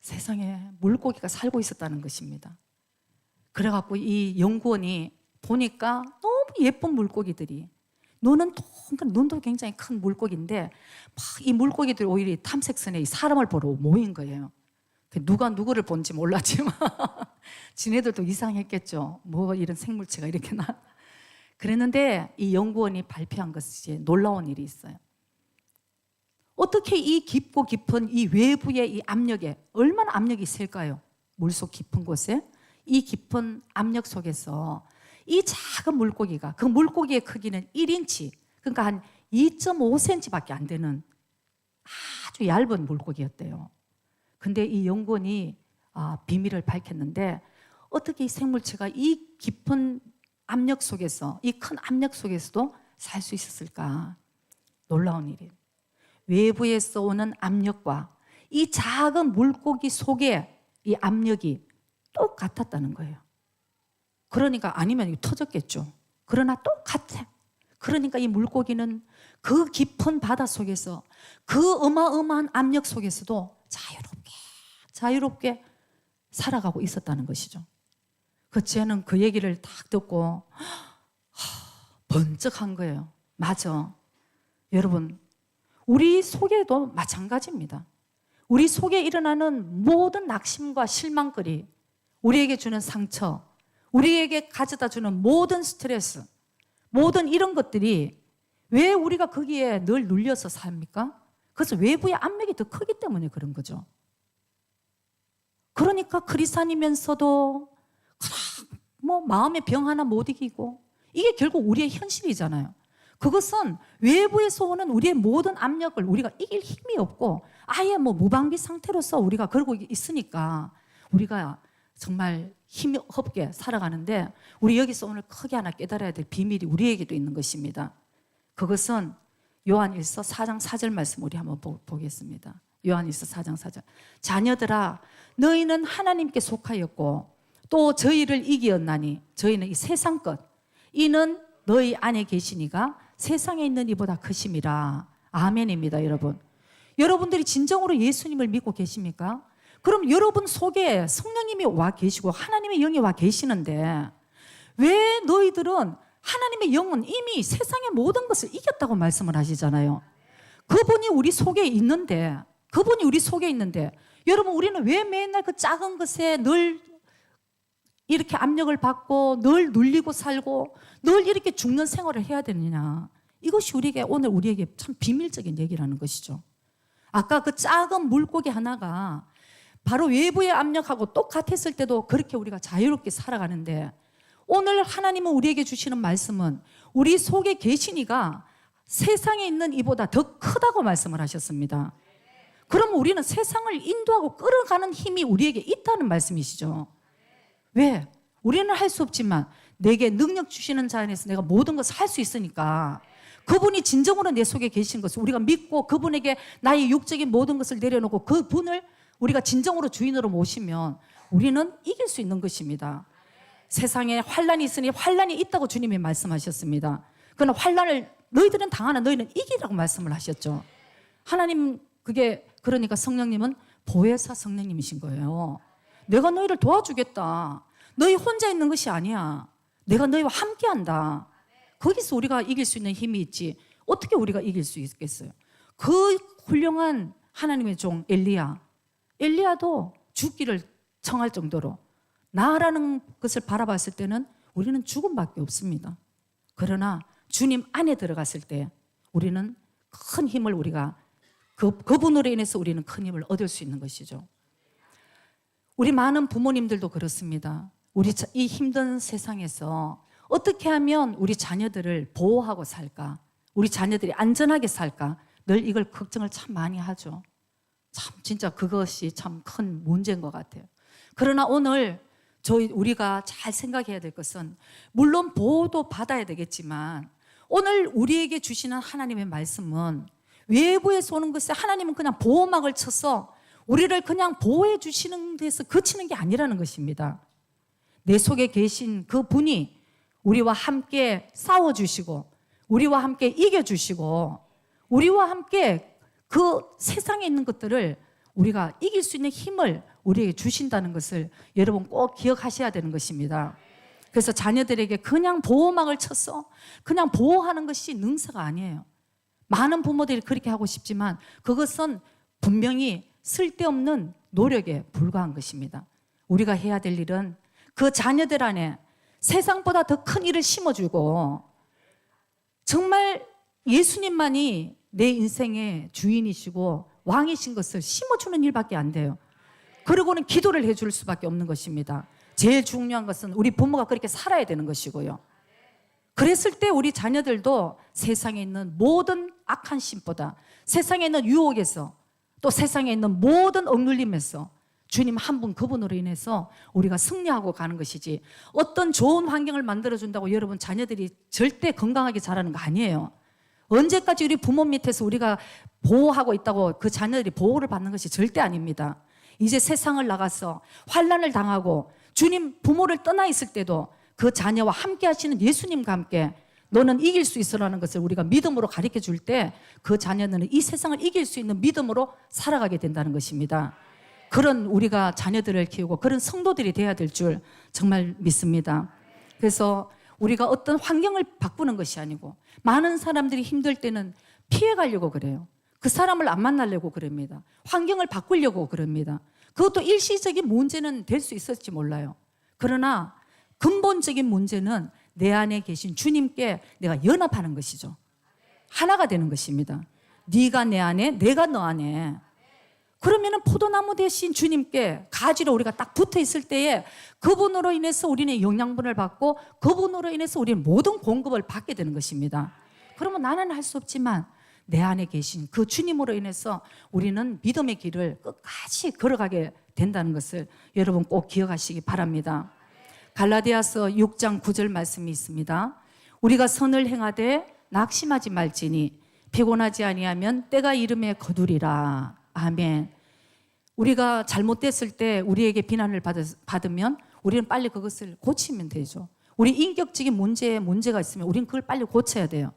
세상에 물고기가 살고 있었다는 것입니다. 그래갖고 이 연구원이 보니까 너무 예쁜 물고기들이, 눈도 굉장히 큰 물고기인데 막 이 물고기들이 오히려 탐색선에 사람을 보러 모인 거예요. 누가 누구를 본지 몰랐지만 지네들도 이상했겠죠. 뭐 이런 생물체가 이렇게 나. 그랬는데 이 연구원이 발표한 것이 놀라운 일이 있어요. 어떻게 이 깊고 깊은 이 외부의 이 압력에 얼마나 압력이 있을까요? 물속 깊은 곳에 이 깊은 압력 속에서 이 작은 물고기가, 그 물고기의 크기는 1인치, 그러니까 한 2.5cm밖에 안 되는 아주 얇은 물고기였대요. 근데 이 연구원이 비밀을 밝혔는데 어떻게 이 생물체가 이 깊은 압력 속에서, 이 큰 압력 속에서도 살 수 있었을까? 놀라운 일이에요. 외부에서 오는 압력과 이 작은 물고기 속에 이 압력이 똑같았다는 거예요. 그러니까 아니면 터졌겠죠. 그러나 똑같아. 그러니까 이 물고기는 그 깊은 바다 속에서 그 어마어마한 압력 속에서도 자유롭게 살아가고 있었다는 것이죠. 그 쟤는 그 얘기를 딱 듣고 번쩍한 거예요. 맞아. 여러분, 우리 속에도 마찬가지입니다. 우리 속에 일어나는 모든 낙심과 실망거리, 우리에게 주는 상처, 우리에게 가져다 주는 모든 스트레스, 모든 이런 것들이 왜 우리가 거기에 늘 눌려서 삽니까? 그래서 외부의 압력이 더 크기 때문에 그런 거죠. 그러니까 크리스찬이면서도 뭐 마음의 병 하나 못 이기고, 이게 결국 우리의 현실이잖아요. 그것은 외부에서 오는 우리의 모든 압력을 우리가 이길 힘이 없고 아예 뭐 무방비 상태로서 우리가 그러고 있으니까 우리가 정말 힘이 없게 살아가는데, 우리 여기서 오늘 크게 하나 깨달아야 될 비밀이 우리에게도 있는 것입니다. 그것은 요한일서 4장 4절 말씀 우리 한번 보겠습니다. 요한일서 4장 4절. 자녀들아, 너희는 하나님께 속하였고 또 저희를 이기었나니 저희는 이 세상 것, 이는 너희 안에 계시니가 세상에 있는 이보다 크심이라. 아멘입니다. 여러분, 여러분들이 진정으로 예수님을 믿고 계십니까? 그럼 여러분 속에 성령님이 와 계시고 하나님의 영이 와 계시는데 왜 너희들은 하나님의 영은 이미 세상의 모든 것을 이겼다고 말씀을 하시잖아요. 그분이 우리 속에 있는데 여러분, 우리는 왜 맨날 그 작은 것에 늘 이렇게 압력을 받고 늘 눌리고 살고 늘 이렇게 죽는 생활을 해야 되느냐? 이것이 오늘 우리에게 참 비밀적인 얘기라는 것이죠. 아까 그 작은 물고기 하나가 바로 외부의 압력하고 똑같았을 때도 그렇게 우리가 자유롭게 살아가는데, 오늘 하나님은 우리에게 주시는 말씀은 우리 속에 계시니가 세상에 있는 이보다 더 크다고 말씀을 하셨습니다. 그럼 우리는 세상을 인도하고 끌어가는 힘이 우리에게 있다는 말씀이시죠. 왜? 우리는 할 수 없지만 내게 능력 주시는 자 안에서 내가 모든 것을 할 수 있으니까, 그분이 진정으로 내 속에 계신 것을 우리가 믿고 그분에게 나의 육적인 모든 것을 내려놓고 그분을 우리가 진정으로 주인으로 모시면 우리는 이길 수 있는 것입니다. 세상에 환난이 있으니 환난이 있다고 주님이 말씀하셨습니다. 그러나 환난을 너희들은 당하나 너희는 이기라고 말씀을 하셨죠. 하나님, 그러니까 성령님은 보혜사 성령님이신 거예요. 내가 너희를 도와주겠다. 너희 혼자 있는 것이 아니야. 내가 너희와 함께한다. 거기서 우리가 이길 수 있는 힘이 있지 어떻게 우리가 이길 수 있겠어요? 그 훌륭한 하나님의 종 엘리야도 죽기를 청할 정도로 나라는 것을 바라봤을 때는 우리는 죽음밖에 없습니다. 그러나 주님 안에 들어갔을 때 우리는 큰 힘을 우리가 그분으로 인해서 우리는 큰 힘을 얻을 수 있는 것이죠. 우리 많은 부모님들도 그렇습니다. 우리 이 힘든 세상에서 어떻게 하면 우리 자녀들을 보호하고 살까? 우리 자녀들이 안전하게 살까? 늘 이걸 걱정을 참 많이 하죠. 참 진짜 그것이 참 큰 문제인 것 같아요. 그러나 오늘 우리가 잘 생각해야 될 것은 물론 보호도 받아야 되겠지만 오늘 우리에게 주시는 하나님의 말씀은 외부에서 오는 것에 하나님은 그냥 보호막을 쳐서 우리를 그냥 보호해 주시는 데서 그치는 게 아니라는 것입니다. 내 속에 계신 그 분이 우리와 함께 싸워주시고 우리와 함께 이겨주시고 우리와 함께 그 세상에 있는 것들을 우리가 이길 수 있는 힘을 우리에게 주신다는 것을 여러분 꼭 기억하셔야 되는 것입니다. 그래서 자녀들에게 그냥 보호막을 쳐서 그냥 보호하는 것이 능사가 아니에요. 많은 부모들이 그렇게 하고 싶지만 그것은 분명히 쓸데없는 노력에 불과한 것입니다. 우리가 해야 될 일은 그 자녀들 안에 세상보다 더 큰 일을 심어주고 정말 예수님만이 내 인생의 주인이시고 왕이신 것을 심어주는 일밖에 안 돼요. 그리고는 기도를 해줄 수밖에 없는 것입니다. 제일 중요한 것은 우리 부모가 그렇게 살아야 되는 것이고요. 그랬을 때 우리 자녀들도 세상에 있는 모든 악한 신보다 세상에 있는 유혹에서 또 세상에 있는 모든 억눌림에서 주님 한 분 그분으로 인해서 우리가 승리하고 가는 것이지 어떤 좋은 환경을 만들어준다고 여러분 자녀들이 절대 건강하게 자라는 거 아니에요. 언제까지 우리 부모 밑에서 우리가 보호하고 있다고 그 자녀들이 보호를 받는 것이 절대 아닙니다. 이제 세상을 나가서 환난을 당하고 주님 부모를 떠나 있을 때도 그 자녀와 함께 하시는 예수님과 함께 너는 이길 수 있어라는 것을 우리가 믿음으로 가르쳐 줄 때 그 자녀는 이 세상을 이길 수 있는 믿음으로 살아가게 된다는 것입니다. 그런 우리가 자녀들을 키우고 그런 성도들이 돼야 될 줄 정말 믿습니다. 그래서 우리가 어떤 환경을 바꾸는 것이 아니고 많은 사람들이 힘들 때는 피해가려고 그래요. 그 사람을 안 만나려고 그럽니다. 환경을 바꾸려고 그럽니다. 그것도 일시적인 문제는 될 수 있을지 몰라요. 그러나 근본적인 문제는 내 안에 계신 주님께 내가 연합하는 것이죠. 하나가 되는 것입니다. 네가 내 안에 내가 너 안에. 그러면은 포도나무 대신 주님께 가지로 우리가 딱 붙어 있을 때에 그분으로 인해서 우리는 영양분을 받고 그분으로 인해서 우리는 모든 공급을 받게 되는 것입니다. 그러면 나는 할 수 없지만 내 안에 계신 그 주님으로 인해서 우리는 믿음의 길을 끝까지 걸어가게 된다는 것을 여러분 꼭 기억하시기 바랍니다. 갈라디아서 6장 9절 말씀이 있습니다. 우리가 선을 행하되 낙심하지 말지니 피곤하지 아니하면 때가 이름에 거두리라. 아멘. 우리가 잘못됐을 때 우리에게 비난을 받으면 우리는 빨리 그것을 고치면 되죠. 우리 인격적인 문제가 있으면 우리는 그걸 빨리 고쳐야 돼요.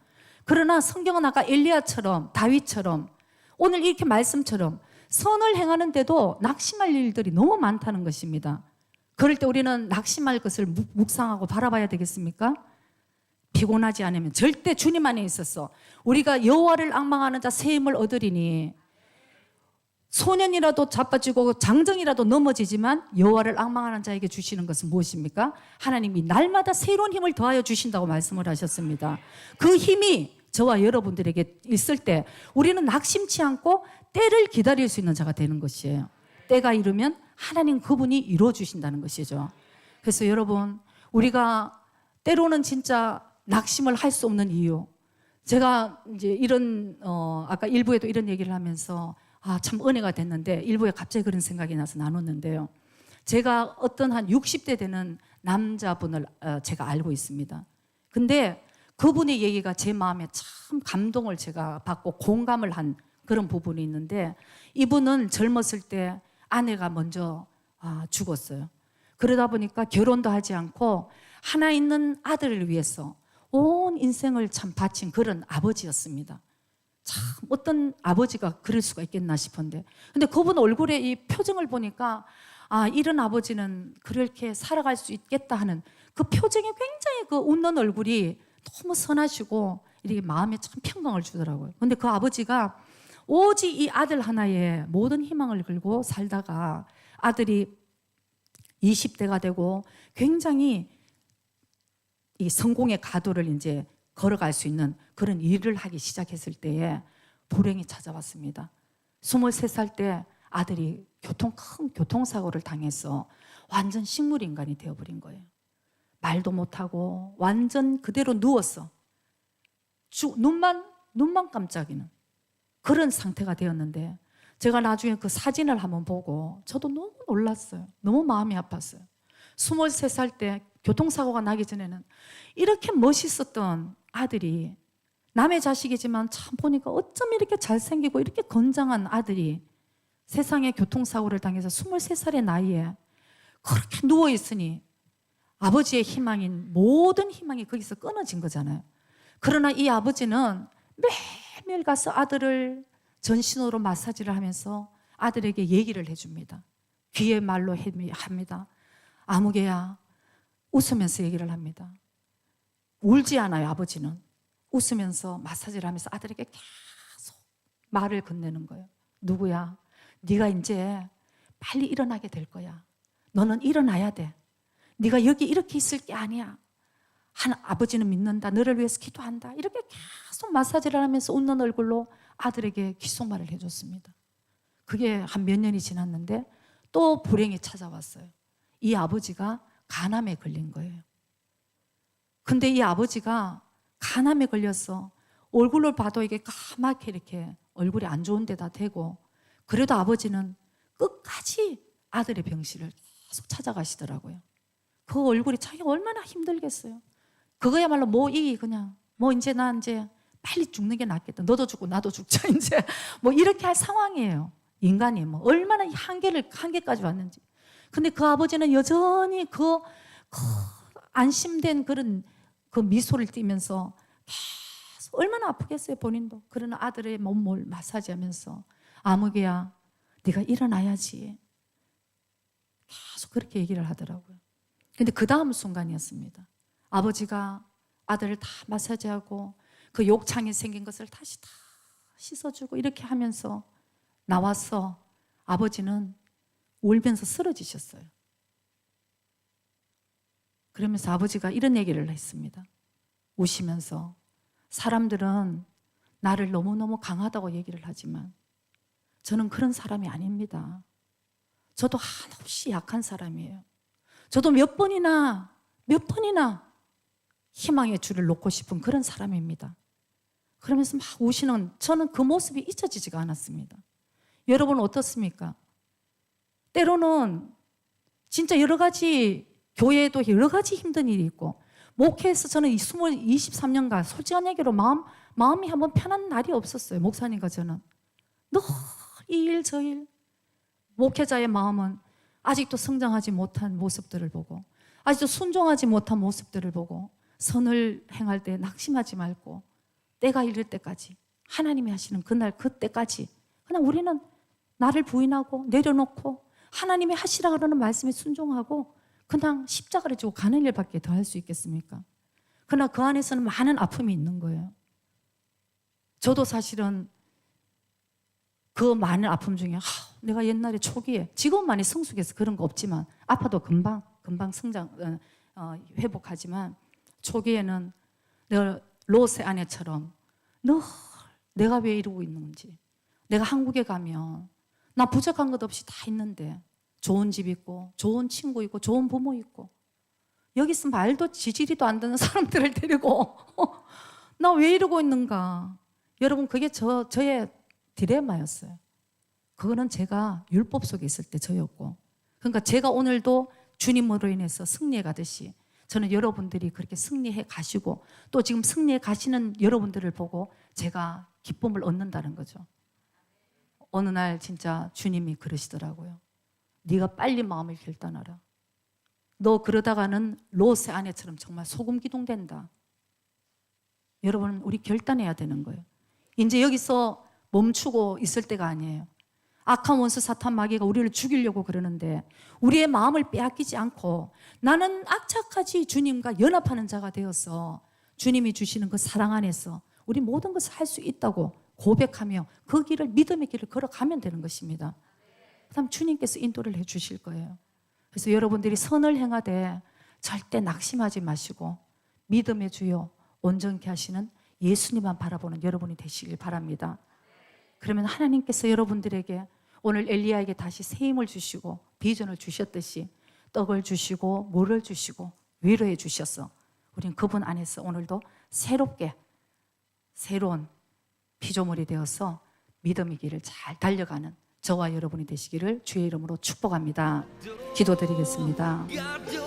그러나 성경은 아까 엘리야처럼 다윗처럼 오늘 이렇게 말씀처럼 선을 행하는데도 낙심할 일들이 너무 많다는 것입니다. 그럴 때 우리는 낙심할 것을 묵상하고 바라봐야 되겠습니까? 피곤하지 않으면 절대 주님 안에 있어서 우리가 여호와를 앙망하는 자 새 힘을 얻으리니 소년이라도 자빠지고 장정이라도 넘어지지만 여호와를 앙망하는 자에게 주시는 것은 무엇입니까? 하나님이 날마다 새로운 힘을 더하여 주신다고 말씀을 하셨습니다. 그 힘이 저와 여러분들에게 있을 때 우리는 낙심치 않고 때를 기다릴 수 있는 자가 되는 것이에요. 때가 이르면 하나님 그분이 이루어 주신다는 것이죠. 그래서 여러분 우리가 때로는 진짜 낙심을 할 수 없는 이유, 제가 이제 이런 아까 일부에도 이런 얘기를 하면서 참 은혜가 됐는데 일부에 갑자기 그런 생각이 나서 나눴는데요. 제가 어떤 한 60대 되는 남자분을 제가 알고 있습니다. 근데 그분의 얘기가 제 마음에 참 감동을 제가 받고 공감을 한 그런 부분이 있는데 이분은 젊었을 때 아내가 먼저 죽었어요. 그러다 보니까 결혼도 하지 않고 하나 있는 아들을 위해서 온 인생을 참 바친 그런 아버지였습니다. 참 어떤 아버지가 그럴 수가 있겠나 싶은데 근데 그분 얼굴에 이 표정을 보니까 이런 아버지는 그렇게 살아갈 수 있겠다 하는 그 표정이 굉장히 그 웃는 얼굴이 너무 선하시고 이렇게 마음에 참 평강을 주더라고요. 근데 그 아버지가 오직 이 아들 하나에 모든 희망을 걸고 살다가 아들이 20대가 되고 굉장히 이 성공의 가도를 이제 걸어갈 수 있는 그런 일을 하기 시작했을 때에 불행이 찾아왔습니다. 23살 때 아들이 큰 교통사고를 당해서 완전 식물인간이 되어버린 거예요. 말도 못하고 완전 그대로 누웠어. 눈만 깜짝이는 그런 상태가 되었는데, 제가 나중에 그 사진을 한번 보고 저도 너무 놀랐어요. 너무 마음이 아팠어요. 23살 때 교통사고가 나기 전에는 이렇게 멋있었던 아들이, 남의 자식이지만 참 보니까 어쩜 이렇게 잘생기고 이렇게 건장한 아들이 세상에 교통사고를 당해서 23살의 나이에 그렇게 누워있으니 아버지의 희망인 모든 희망이 거기서 끊어진 거잖아요. 그러나 이 아버지는 매일매일 가서 아들을 전신으로 마사지를 하면서 아들에게 얘기를 해줍니다. 귀에 말로 합니다. 아무개야, 웃으면서 얘기를 합니다. 울지 않아요. 아버지는 웃으면서 마사지를 하면서 아들에게 계속 말을 건네는 거예요. 누구야? 네가 이제 빨리 일어나게 될 거야. 너는 일어나야 돼. 네가 여기 이렇게 있을 게 아니야. 아버지는 믿는다. 너를 위해서 기도한다. 이렇게 계속 마사지를 하면서 웃는 얼굴로 아들에게 귓속말을 해줬습니다. 그게 한 몇 년이 지났는데 또 불행이 찾아왔어요. 이 아버지가 간암에 걸린 거예요. 근데 이 아버지가 간암에 걸려서 얼굴을 봐도 이게 까맣게 이렇게 얼굴이 안 좋은 데다 대고, 그래도 아버지는 끝까지 아들의 병실을 계속 찾아가시더라고요. 그 얼굴이 자기가 얼마나 힘들겠어요. 그거야말로 그냥 이제 나 이제 빨리 죽는 게 낫겠다. 너도 죽고 나도 죽자 이제 이렇게 할 상황이에요. 인간이 얼마나 한계까지 왔는지. 근데 그 아버지는 여전히 그 안심된 그런 그 미소를 띠면서 계속 얼마나 아프겠어요, 본인도. 그러나 아들의 몸을 마사지하면서 아무개야, 네가 일어나야지. 계속 그렇게 얘기를 하더라고요. 근데 그 다음 순간이었습니다. 아버지가 아들을 다 마사지하고 그 욕창에 생긴 것을 다시 다 씻어주고 이렇게 하면서 나와서 아버지는 울면서 쓰러지셨어요. 그러면서 아버지가 이런 얘기를 했습니다. 우시면서, 사람들은 나를 너무너무 강하다고 얘기를 하지만 저는 그런 사람이 아닙니다. 저도 한없이 약한 사람이에요. 저도 몇 번이나 희망의 줄을 놓고 싶은 그런 사람입니다. 그러면서 막 우시는, 저는 그 모습이 잊혀지지가 않았습니다. 여러분 어떻습니까? 때로는 진짜 여러 가지, 교회에도 여러 가지 힘든 일이 있고, 목회에서 저는 23년간 솔직한 얘기로 마음이 한번 편한 날이 없었어요. 목사님과 저는 늘 이 일 저 일. 목회자의 마음은 아직도 성장하지 못한 모습들을 보고, 아직도 순종하지 못한 모습들을 보고, 선을 행할 때 낙심하지 말고 때가 이를 때까지, 하나님이 하시는 그때까지 그냥 우리는 나를 부인하고 내려놓고 하나님이 하시라 그러는 말씀에 순종하고 그냥 십자가를 지고 가는 일밖에 더 할 수 있겠습니까? 그러나 그 안에서는 많은 아픔이 있는 거예요. 저도 사실은 그 많은 아픔 중에 내가 옛날에 초기에, 지금 많이 성숙해서 그런 거 없지만 아파도 금방 회복하지만 초기에는 내가 롯의 아내처럼 늘 내가 왜 이러고 있는지, 내가 한국에 가면 나 부족한 것 없이 다 있는데 좋은 집 있고 좋은 친구 있고 좋은 부모 있고, 여기서 말도 지지리도 안 되는 사람들을 데리고 나 왜 이러고 있는가. 여러분, 그게 저의 딜레마였어요. 그거는 제가 율법 속에 있을 때 저였고, 그러니까 제가 오늘도 주님으로 인해서 승리해 가듯이 저는 여러분들이 그렇게 승리해 가시고 또 지금 승리해 가시는 여러분들을 보고 제가 기쁨을 얻는다는 거죠. 어느 날 진짜 주님이 그러시더라고요. 네가 빨리 마음을 결단하라. 너 그러다가는 롯의 아내처럼 정말 소금 기둥된다. 여러분, 우리 결단해야 되는 거예요. 이제 여기서 멈추고 있을 때가 아니에요. 악한 원수 사탄 마귀가 우리를 죽이려고 그러는데 우리의 마음을 빼앗기지 않고 나는 악착같이 주님과 연합하는 자가 되어서 주님이 주시는 그 사랑 안에서 우리 모든 것을 할 수 있다고 고백하며 그 길을 믿음의 길을 걸어가면 되는 것입니다. 그다음 주님께서 인도를 해 주실 거예요. 그래서 여러분들이 선을 행하되 절대 낙심하지 마시고 믿음의 주요 온전케 하시는 예수님만 바라보는 여러분이 되시길 바랍니다. 그러면 하나님께서 여러분들에게 오늘 엘리야에게 다시 새 힘을 주시고 비전을 주셨듯이 떡을 주시고 물을 주시고 위로해 주셔서 우리는 그분 안에서 오늘도 새롭게 새로운 피조물이 되어서 믿음의 길을 잘 달려가는 저와 여러분이 되시기를 주의 이름으로 축복합니다. 기도드리겠습니다. God,